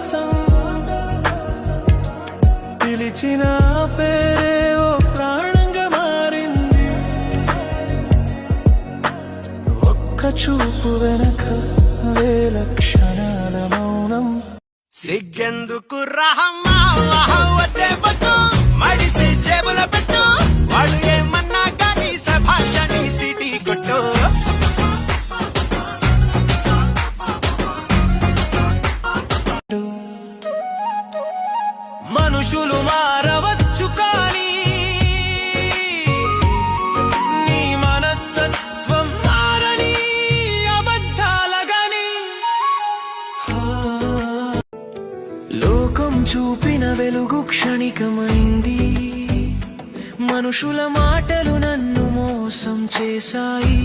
ఆకాశం పిలిచిన పేరే ఓ ప్రాణంగా మారింది. ఒక్క చూపు వెనక వేల క్షణాల మౌనం. సిగ్గెందుకు రహమ్మా వద్దే వద్దు, మడిసి జేబుల పెట్టు, వాడు ఏమన్నా కానీ సభాషని సిటీ కొట్టు. మనుషులు మారవచ్చు కానీ నీ మనస్తత్వం మారని అబద్ధాలగాని. లోకం చూపిన వెలుగు క్షణికమైంది, మనుషుల మాటలు నన్ను మోసం చేశాయి.